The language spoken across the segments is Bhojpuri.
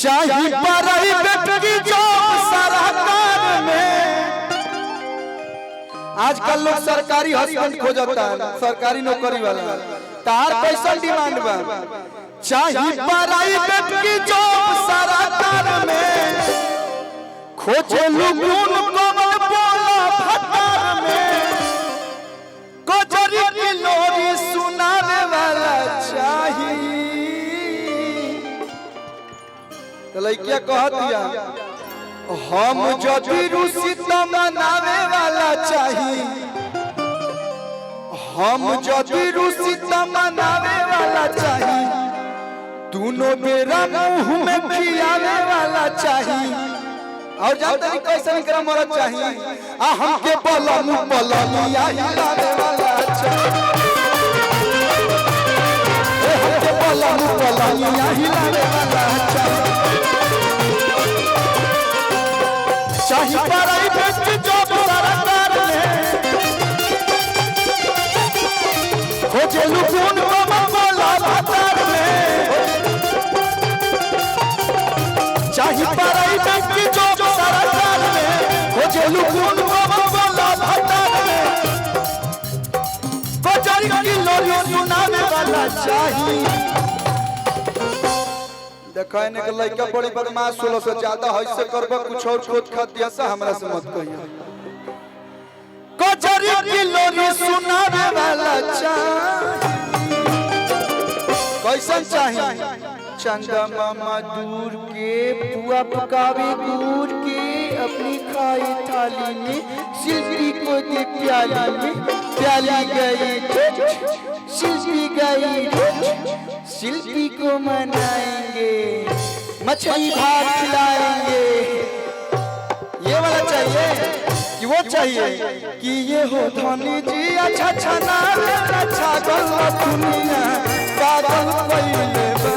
चाही प्राइवेट की जॉब सरकार में। आजकल लोग सरकारी हस्बैंड खोजता है, सरकारी नौकरी वाला। तार पैसा डिमांड बा, चाही प्राइवेट की जॉब सरकार में। खोजे लुगुन कमल बोला भटार में। कजरी की लोरी सुनाने वाला चाही। तो लइकिया कह दिया हम जदि रुसी त मनावे वाला चाही। हम जदि रुसी त मनावे वाला चाही। दोनों बेरा मुंह में खियावे वाला चाही। और जानते नहीं कैसे निकरा मरद चाही। आ हमके पलमु पलमिया हिलावे वाला चाही। हमके पलमु पलमिया हिलावे वाला चाही। चाही प्राइवेट जॉब सरकार में। खोजे लुगुन कमल बोला भटार में। चाही प्राइवेट जॉब सरकार में। खोजे लुगुन कमल बोला भटार में। कजरी की लोरी सुनाने वाला चाही। देखा ने के लइका बड़ी बदमाश 16 से ज्यादा हइसे करबा कुछ और खोज खा दिया से हमरा से मत कहिया। कजरी की लोरी सुनावे वाला चाही। कैसन चाही? चंदा मामा दूर के पुआ पकावे गुड़ के। अपनी खाई थाली में शिल्पी को दे प्याली में। प्याली गई शिल्पी गई। शिल्पी को मनाएंगे मछली भात खिलाएंगे। ये वाला चाहिए कि वो चाहिए कि ये हो धनी जी अच्छा छना अच्छा गल्ला दुनिया पागल कइले बा।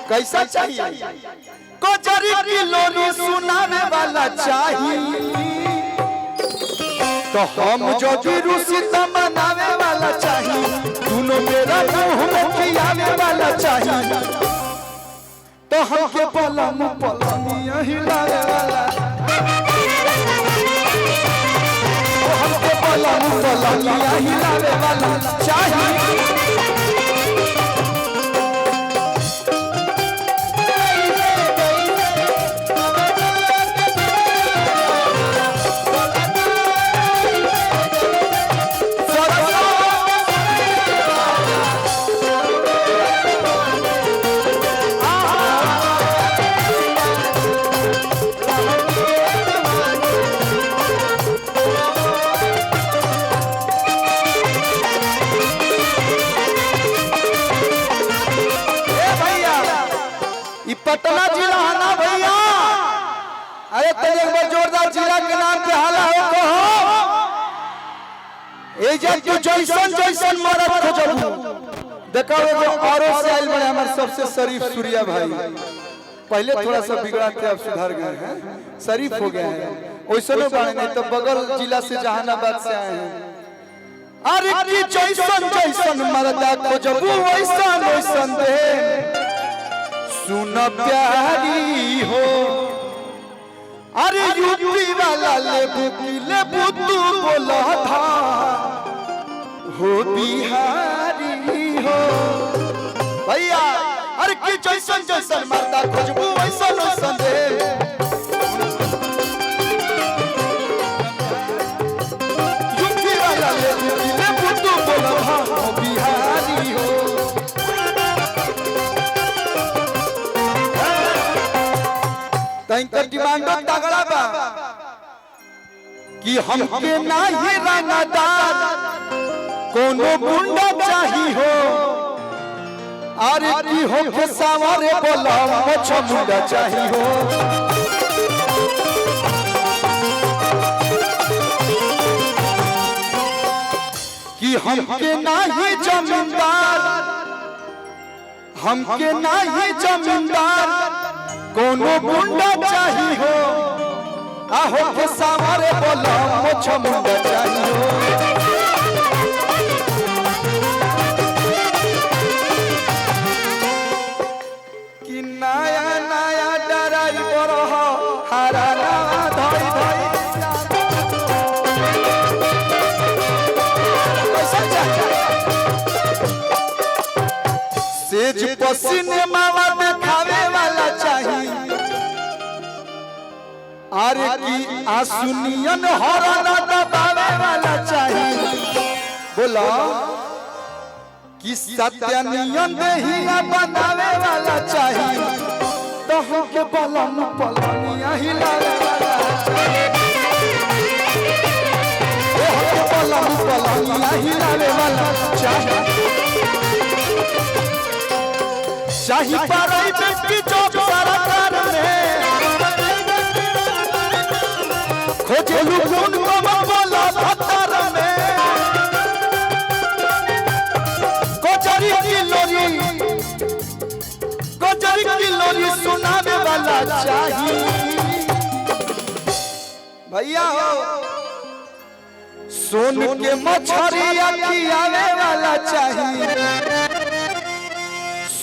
कैसा चाहिए? कजरी की लोरी सुनाने वाला चाहिए। तो हम जदि रुसी त मनावे वाला चाही। दोनों मेरा मुंह में खियावे वाला चाही। तो हमके पलमु पलमिया हिलावे वाला। तो हमके पलमु पलमिया हिलावे वाला चाही। पटना जिला है ना भैया। अरे तेरे एक बार जोरदार जिला के नाम पे हाला हो कहो। ए जब तू जैसन जैसन मरद खोजबू। देखो एगो औरो से आइल बड़े हमारे सबसे शरीफ सूर्या भाई। पहले थोड़ा सा बिगड़ा थे अब सुधर गए हैं, शरीफ हो गए हैं। वैसे नहीं बने नहीं तो बगल जिला से जहानाबाद से आए हैं। अरे की जैसन जैसन मरद खोजबू वैसन वैसन दे। सुन प्यारी हो। अरे यूपी वाला लेबू की लेबू तू बोला था हो बिहारी हो भैया। अरे की जैसन जैसन मरदा खोजबू वैसन वैसन दे। यूपी वाला लेबू की लेबू तू बोला था हो बिहारी हो। तैंकर डिमांड तगड़ा बा कि हमके नाही रंगदार कोनो गुंडा चाही हो। अरे की हो के सवारे बोला मुछ मुंडा चाही हो। कि हमके नाही जमींदार। हमके नाही जमींदार कोनो गुंडा चाही हो। आहो के सवारे बोला मुछ मुंडा चाही हो। सेज पसीने मावा दिखावे वाला चाहिए अरे की आसुनियन हरण दबावे वाला चाहिए बोला कि सत्यानियन देहिया बनावे वाला चाहिए तो हमके बलम पलनिया हिलावे वाला चाहिए हमके बलम पलनिया हिलावे वाला चाहिए शाही पाराई बेटी जॉब सरकार में खोजे लुकुन कम बोला भत्तर में कोचरी की लोरी सुनावे वाला चाहिए भैया हो सोन के मछरी खियावे वाला चाहिए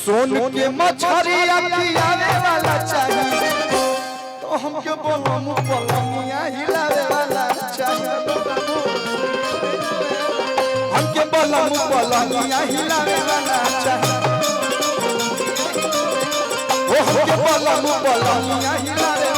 सोन के मछरी खियावे वाला चाहिए तो हमके बलम पलनिया हिलावे वाला चाहिए हमके बलम पलनिया हिलावे वाला चाहिए वो हमके बलम पलनिया हिलावे